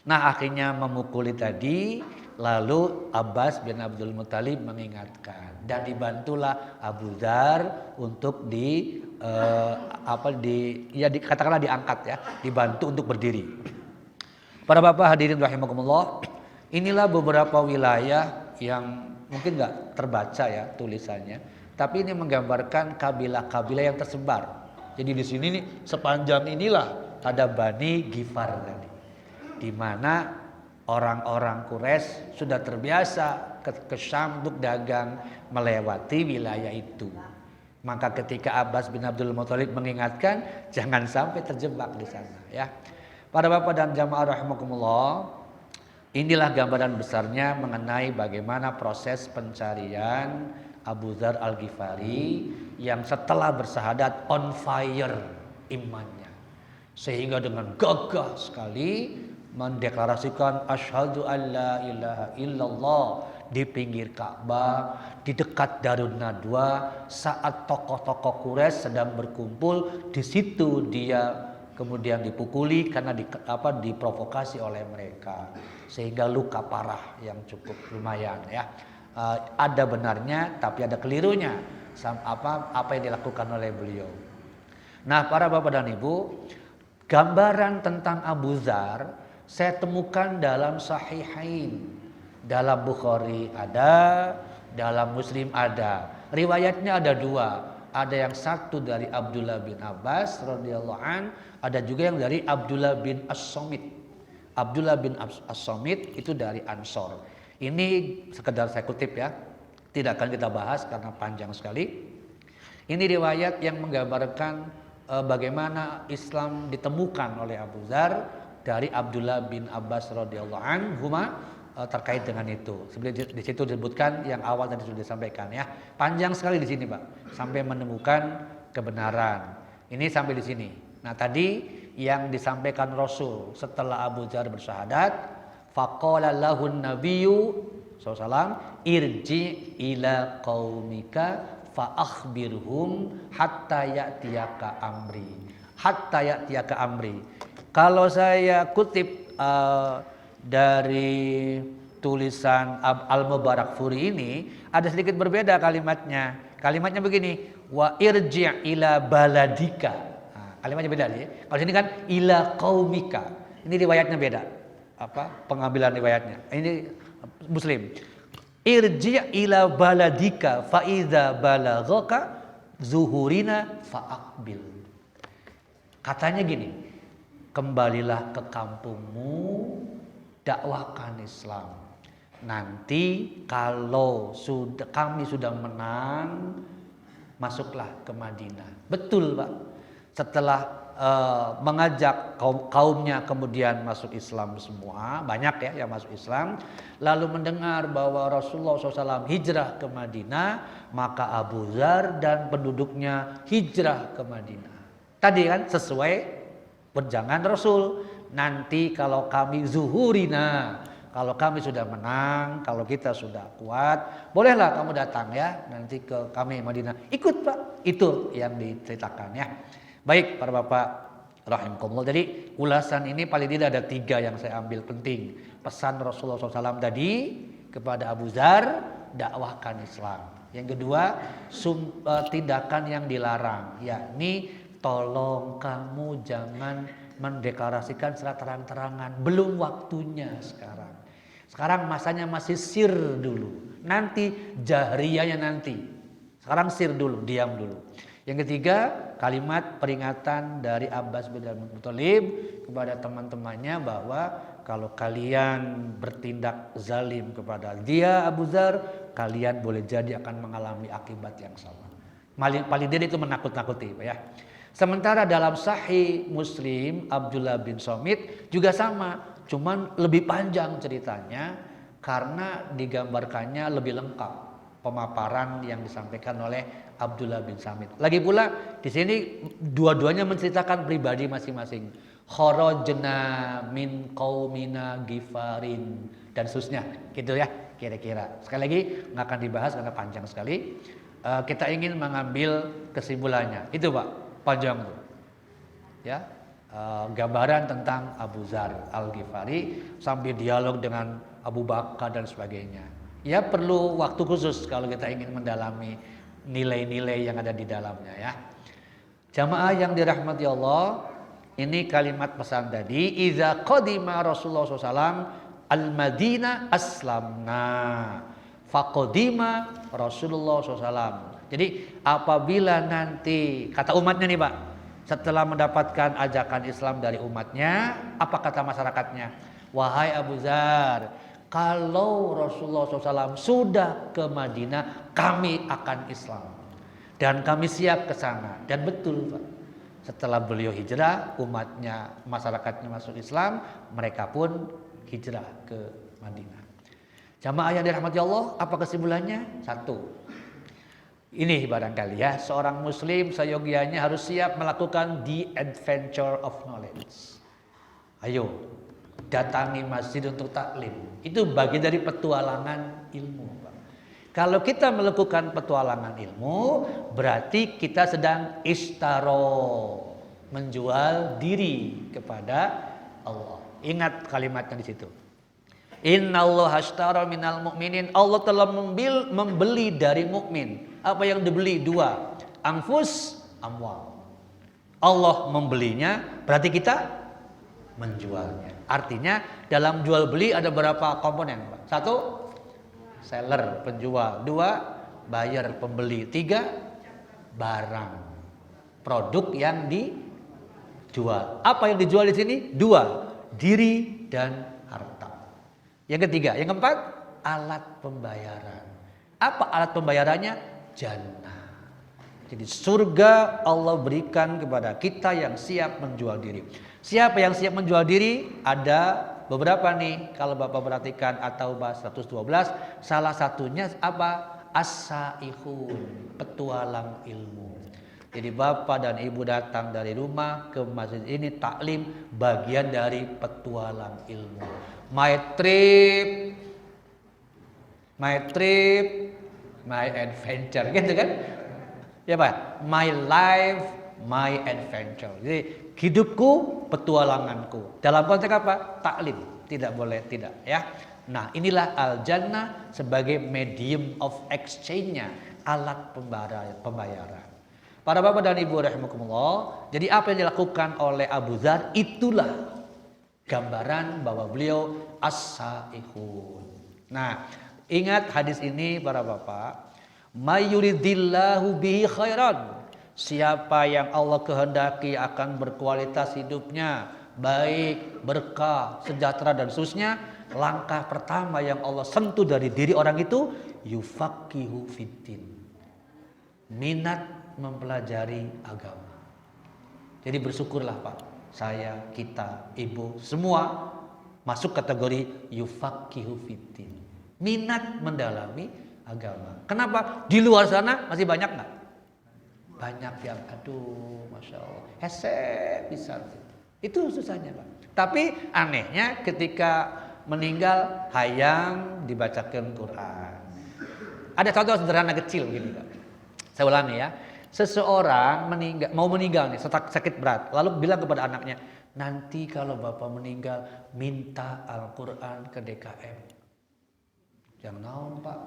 Nah, akhirnya memukuli tadi, lalu Abbas bin Abdul Muthalib mengingatkan dan dibantulah Abu Dzar untuk katakanlah diangkat ya, dibantu untuk berdiri. Para bapak hadirin rahimakumullah, inilah beberapa wilayah yang mungkin nggak terbaca ya tulisannya, tapi ini menggambarkan kabilah-kabilah yang tersebar. Jadi di sini nih sepanjang inilah ada Bani Ghifar tadi, di mana orang-orang Quraisy sudah terbiasa ke Syam untuk dagang melewati wilayah itu. Maka ketika Abbas bin Abdul Muthalib mengingatkan, jangan sampai terjebak di sana ya. Para bapak dan jamaah rahimakumullah, inilah gambaran besarnya mengenai bagaimana proses pencarian Abu Dzar Al-Ghifari yang setelah bersahadat on fire imannya, sehingga dengan gagah sekali mendeklarasikan asyhadu alla ilaha illallah di pinggir Ka'bah, di dekat Darun Nadwa, saat tokoh-tokoh Quraisy sedang berkumpul. Di situ dia kemudian dipukuli karena diprovokasi oleh mereka, sehingga luka parah yang cukup lumayan ya. Ada benarnya tapi ada kelirunya apa yang dilakukan oleh beliau. Nah, para bapak dan ibu, gambaran tentang Abu Dzar saya temukan dalam Sahihain. Dalam Bukhari ada, dalam Muslim ada. Riwayatnya ada dua. Ada yang satu dari Abdullah bin Abbas radhiyallahu an, ada juga yang dari Abdullah bin As-Samit. Abdullah bin As-Samit itu dari Ansor. Ini sekedar saya kutip ya, tidak akan kita bahas karena panjang sekali. Ini riwayat yang menggambarkan bagaimana Islam ditemukan oleh Abu Dzar dari Abdullah bin Abbas radhiyallahu anhuma terkait dengan itu. Sebenarnya di situ disebutkan yang awal tadi sudah disampaikan ya. Panjang sekali di sini, Pak, sampai menemukan kebenaran. Ini sampai di sini. Nah, tadi yang disampaikan Rasul setelah Abu Dzar bersyahadat, faqala lahun nabiyyu sallallahu irji ila qaumika fa akhbirhum hatta ya'tiyaka amri. Hatta ya'tiyaka amri. Kalau saya kutip dari tulisan Al-Mubarakfuri ini ada sedikit berbeda kalimatnya. Kalimatnya begini, wa irji' ila baladika. Nah, kalimatnya beda nih. Kalau sini kan ila qaumika. Ini riwayatnya beda. Pengambilan riwayatnya. Ini Muslim. Irji' ila baladika fa idza balaghaka zuhurina fa aqbil. Katanya gini, kembalilah ke kampungmu, dakwahkan Islam. Nanti kalau kami sudah menang, masuklah ke Madinah. Betul, Pak. Setelah mengajak kaumnya kemudian masuk Islam semua, banyak ya yang masuk Islam, lalu mendengar bahwa Rasulullah SAW hijrah ke Madinah, maka Abu Dzar dan penduduknya hijrah ke Madinah. Tadi kan sesuai perjangan Rasul. Nanti kalau kami zuhurina, kalau kami sudah menang, kalau kita sudah kuat, bolehlah kamu datang ya nanti ke kami Madinah. Ikut, Pak. Itu yang diceritakan ya. Baik, para bapak rahimakumullah. Jadi ulasan ini paling tidak ada 3 yang saya ambil penting. Pesan Rasulullah SAW tadi kepada Abu Dzar, dakwahkan Islam. Yang kedua, tindakan yang dilarang, yakni tolong kamu jangan mendeklarasikan secara terang-terangan. Belum waktunya sekarang. Sekarang masanya masih sir dulu. Nanti jahriyahnya nanti. Sekarang sir dulu, diam dulu. Yang ketiga, kalimat peringatan dari Abbas bin Abdul Muthalib kepada teman-temannya bahwa kalau kalian bertindak zalim kepada dia Abu Dzar, kalian boleh jadi akan mengalami akibat yang sama. Paling tidak itu menakut-nakuti, Pak ya. Sementara dalam Sahih Muslim Abdullah bin Somit juga sama, cuman lebih panjang ceritanya karena digambarkannya lebih lengkap pemaparan yang disampaikan oleh Abdullah bin Somit. Lagi pula di sini dua-duanya menceritakan pribadi masing-masing. Kharajna min qaumina gifarin dan seterusnya, gitu ya kira-kira. Sekali lagi nggak akan dibahas karena panjang sekali. Kita ingin mengambil kesimpulannya, itu Pak, panjang tuh. Ya, gambaran tentang Abu Dzar Al-Ghifari sambil dialog dengan Abu Bakar dan sebagainya. Ya perlu waktu khusus kalau kita ingin mendalami nilai-nilai yang ada di dalamnya ya. Jamaah yang dirahmati Allah, ini kalimat pesan tadi, iza qadima Rasulullah SAW al-Madinah aslamna faqadima Rasulullah SAW. Jadi apabila nanti kata umatnya nih Pak, setelah mendapatkan ajakan Islam dari umatnya, apa kata masyarakatnya? Wahai Abu Dzar, kalau Rasulullah SAW sudah ke Madinah, kami akan Islam dan kami siap ke sana. Dan betul Pak, setelah beliau hijrah, umatnya, masyarakatnya masuk Islam, mereka pun hijrah ke Madinah. Jamaah yang dirahmati Allah, apa kesimpulannya? Satu, ini barangkali ya, seorang muslim seyogianya harus siap melakukan the adventure of knowledge. Ayo, datangi masjid untuk taklim. Itu bagian dari petualangan ilmu. Kalau kita melakukan petualangan ilmu, berarti kita sedang ishtaro, menjual diri kepada Allah. Ingat kalimatnya di situ. Innallaha ashtara minal mu'minin. Allah telah membeli dari mukmin. Apa yang dibeli? Dua, anfus, amwal. Allah membelinya, berarti kita menjualnya. Artinya dalam jual beli ada berapa komponen, Pak? Satu, seller, penjual. Dua, buyer, pembeli. Tiga, barang, produk yang dijual. Apa yang dijual di sini? Dua, diri dan harta. Yang ketiga, yang keempat, alat pembayaran. Apa alat pembayarannya? Jannah. Jadi surga Allah berikan kepada kita yang siap menjual diri. Siapa yang siap menjual diri? Ada beberapa nih, kalau Bapak perhatikan atau bahas 112, salah satunya apa? As-saihun, petualang ilmu. Jadi Bapak dan Ibu datang dari rumah ke masjid ini taklim, bagian dari petualang ilmu. My trip, my adventure, gitu kan? Ya Pak, my life, my adventure. Jadi hidupku, petualanganku. Dalam konteks apa? Taklim, tidak boleh tidak ya. Nah inilah al-jannah sebagai medium of exchange-nya, alat pembayaran. Para bapak dan ibu rahimakumullah, jadi apa yang dilakukan oleh Abu Dzar itulah gambaran bahwa beliau as-saihun. Nah ingat hadis ini para bapak, mayuridillahu bihi khairan. Siapa yang Allah kehendaki akan berkualitas hidupnya, baik, berkah, sejahtera dan seterusnya, langkah pertama yang Allah sentuh dari diri orang itu, yufaqihu fiddin. Minat mempelajari agama. Jadi bersyukurlah Pak, saya, kita, ibu, semua masuk kategori yufaqihu fiddin. Minat mendalami agama. Kenapa? Di luar sana masih banyak nggak? Banyak yang aduh Masya Allah hesek bisa. Itu susahnya Pak. Tapi anehnya ketika meninggal hayang dibacakan Quran. Ada contoh sederhana kecil gini Pak. Saya ulangi ya. Seseorang mau meninggal nih, sakit berat, lalu bilang kepada anaknya, nanti kalau bapak meninggal minta Al-Quran ke DKM. Jangan naon Pak,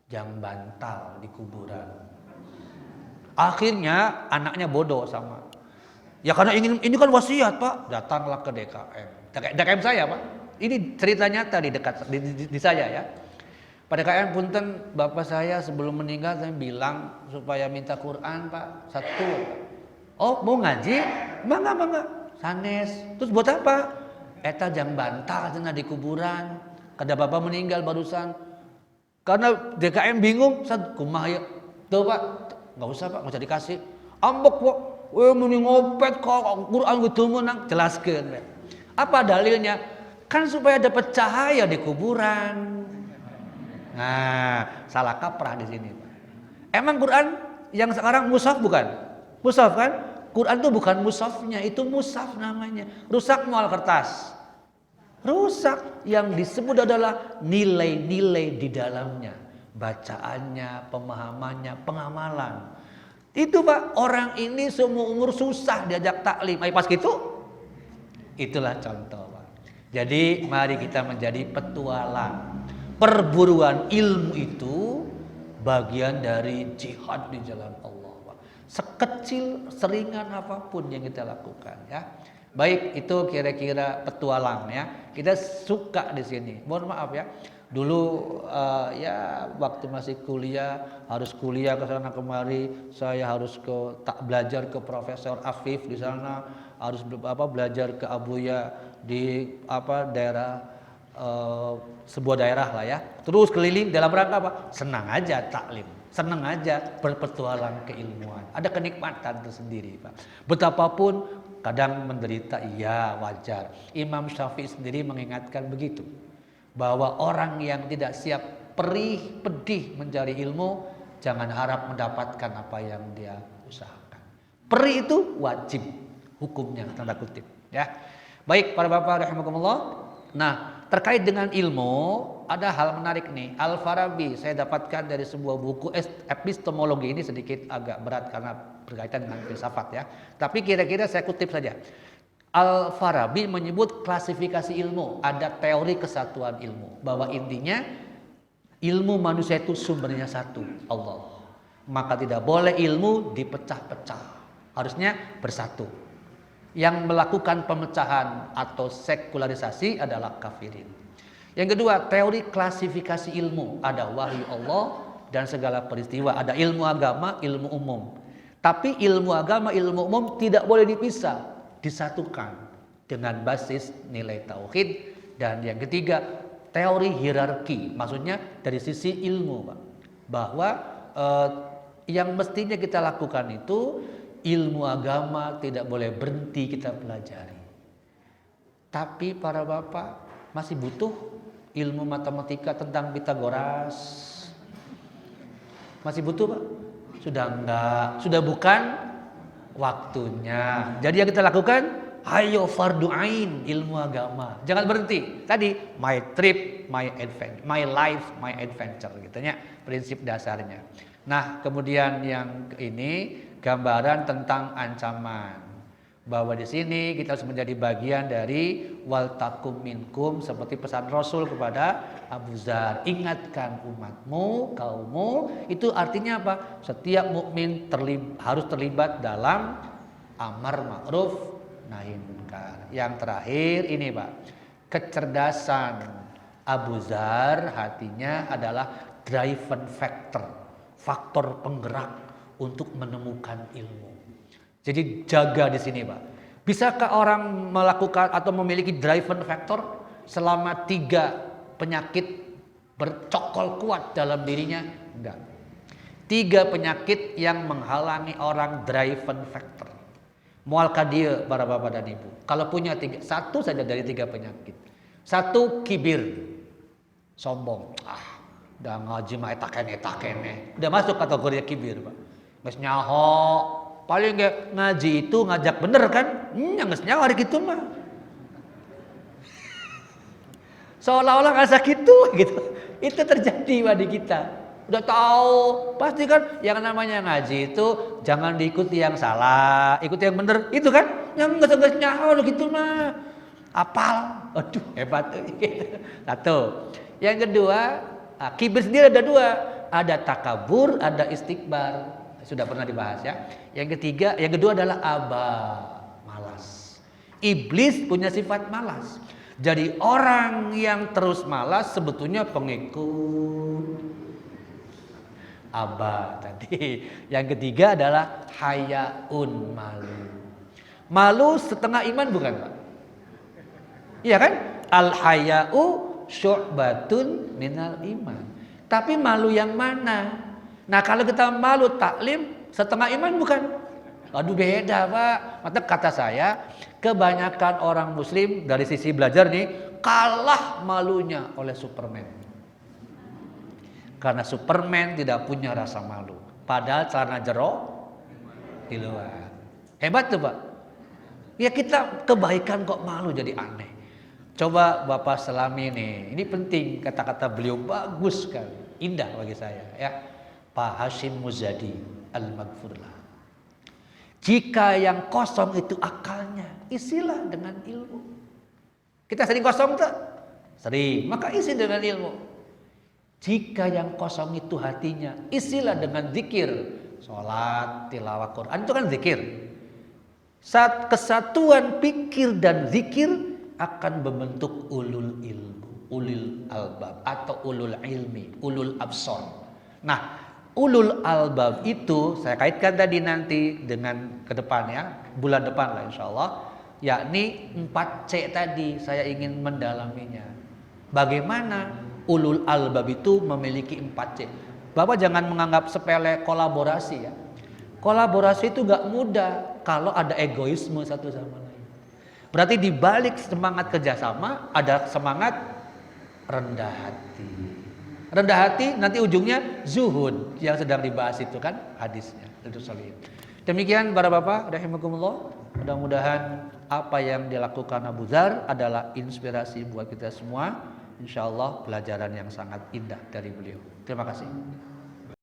jangan bantal di kuburan. Akhirnya anaknya bodoh sama. Ya karena ini kan wasiat Pak, datanglah ke DKM. DKM saya Pak. Ini cerita nyata di dekat di saya ya. Pada DKM punten bapak saya sebelum meninggal saya bilang supaya minta Quran Pak, satu. Oh mau ngaji? Mangga. Sanes. Terus buat apa? Eta jang bantal cenah di kuburan. Kada bapak meninggal barusan. Karena DKM bingung, kumaha ya? Tuh Pak, Nggak usah Pak, nggak usah dikasih. Ambek kok, mending ngopet kok Quran gitu menang. Jelaskan. Apa dalilnya? Kan supaya dapat cahaya di kuburan. Nah, salah kaprah di sini Pak. Emang Quran yang sekarang mushaf bukan? Mushaf kan? Quran itu bukan mushafnya, itu mushaf namanya. Rusak mual kertas. Rusak, yang disebut adalah nilai-nilai di dalamnya, bacaannya, pemahamannya, pengamalan. Itu Pak, orang ini semua umur susah diajak taklim. Ayo pas gitu, itulah contoh Pak. Jadi mari kita menjadi petualang. Perburuan ilmu itu bagian dari jihad di jalan Allah Pak. Sekecil, seringan apapun yang kita lakukan ya. Baik, itu kira-kira petualang ya. Kita suka di sini. Mohon maaf ya. Dulu ya waktu masih kuliah, harus kuliah ke sana kemari, saya harus belajar ke Profesor Afif di sana, harus belajar ke Abuya di daerah sebuah daerah lah ya. Terus keliling dalam rangka apa? Senang aja taklim. Senang aja berpetualang keilmuan. Ada kenikmatan tersendiri Pak. Betapapun kadang menderita, iya wajar. Imam Syafi'i sendiri mengingatkan begitu. Bahwa orang yang tidak siap perih pedih mencari ilmu, jangan harap mendapatkan apa yang dia usahakan. Perih itu wajib hukumnya, tanda kutip ya. Baik para bapak rahimakumullah. Nah, terkait dengan ilmu ada hal menarik nih. Al-Farabi saya dapatkan dari sebuah buku epistemologi, ini sedikit agak berat karena berkaitan dengan filsafat ya. Tapi kira-kira saya kutip saja. Al-Farabi menyebut klasifikasi ilmu, ada teori kesatuan ilmu, bahwa intinya ilmu manusia itu sumbernya satu, Allah. Maka tidak boleh ilmu dipecah-pecah, harusnya bersatu. Yang melakukan pemecahan atau sekularisasi adalah kafirin. Yang kedua, teori klasifikasi ilmu, ada wahyu Allah dan segala peristiwa, ada ilmu agama, ilmu umum. Tapi ilmu agama, ilmu umum tidak boleh dipisah, disatukan dengan basis nilai tauhid. Dan yang ketiga, teori hierarki, maksudnya dari sisi ilmu Pak, bahwa yang mestinya kita lakukan itu ilmu agama tidak boleh berhenti kita pelajari. Tapi para bapak masih butuh ilmu matematika tentang Pitagoras. Masih butuh Pak? Sudah enggak, sudah bukan waktunya. Jadi yang kita lakukan, ayo fardu ain ilmu agama. Jangan berhenti. Tadi my trip, my adventure, my life, my adventure gitu ya, prinsip dasarnya. Nah, kemudian yang ini gambaran tentang ancaman, bahwa di sini kita harus menjadi bagian dari wal takum minkum, seperti pesan Rasul kepada Abu Dzar, ingatkan umatmu, kaummu. Itu artinya apa? Setiap mukmin harus terlibat dalam amar ma'ruf nahi munkar. Yang terakhir ini Pak, kecerdasan Abu Dzar hatinya adalah driven factor, faktor penggerak untuk menemukan ilmu. Jadi jaga di sini Pak. Bisakah orang melakukan atau memiliki driven factor selama 3 penyakit bercokol kuat dalam dirinya? Enggak. 3 penyakit yang menghalangi orang driven factor. Mual kadia para bapak dan ibu. Kalau punya 3, satu saja dari 3 penyakit. 1, kibir, sombong. Udah ngaji mah etak-enek. Udah masuk kategori kibir Pak. Nges nyaho, paling gak ngaji itu ngajak bener kan? Nges nyaho hari gitu mah. Seolah-olah ngerasa gitu. Itu terjadi Pak di kita. Udah tahu, pasti kan yang namanya ngaji itu jangan diikuti yang salah, ikuti yang bener. Itu kan yang nges nyaho gitu mah. Apal, aduh hebat. 1. Yang kedua, kibir sendiri ada 2, ada takabur, ada istikbar. Sudah pernah dibahas ya. Yang kedua adalah aba, malas. Iblis punya sifat malas. Jadi orang yang terus malas sebetulnya pengikut aba tadi. Yang ketiga adalah hayaun, malu. Malu setengah iman bukan Pak? Iya kan? Al haya'u syu'batun minal iman. Tapi malu yang mana? Nah, kalau kita malu taklim, Setengah iman bukan? Aduh beda Pak. Maka kata saya, kebanyakan orang muslim dari sisi belajar nih kalah malunya oleh Superman. Karena Superman tidak punya rasa malu. Padahal celana jeruk di luar. Hebat tuh Pak. Ya kita kebaikan kok malu jadi aneh. Coba Bapak selami nih. Ini penting, kata-kata beliau bagus sekali. Indah bagi saya ya. Pak Hashim Muzadi Al-Maghfurlah. Jika yang kosong itu akalnya, isilah dengan ilmu. Kita sering kosong tak? Sering, maka isi dengan ilmu. Jika yang kosong itu hatinya, isilah dengan zikir. Sholat, tilawah Quran itu kan zikir. Saat kesatuan pikir dan zikir akan membentuk ulul ilmu, ulul albab atau ulul ilmi, ulul absor. Nah, ulul albab itu saya kaitkan tadi nanti dengan ke depannya, bulan depan lah insya Allah. Yakni 4C tadi saya ingin mendalaminya. Bagaimana ulul albab itu memiliki 4C. Bapak jangan menganggap sepele kolaborasi ya. Kolaborasi itu gak mudah kalau ada egoisme satu sama lain. Berarti di balik semangat kerjasama ada semangat rendah hati. Rendah hati nanti ujungnya zuhud yang sedang dibahas itu kan hadisnya. Demikian para bapak rahimakumullah. Mudah-mudahan apa yang dilakukan Abu Dzar adalah inspirasi buat kita semua. Insyaallah pelajaran yang sangat indah dari beliau. Terima kasih.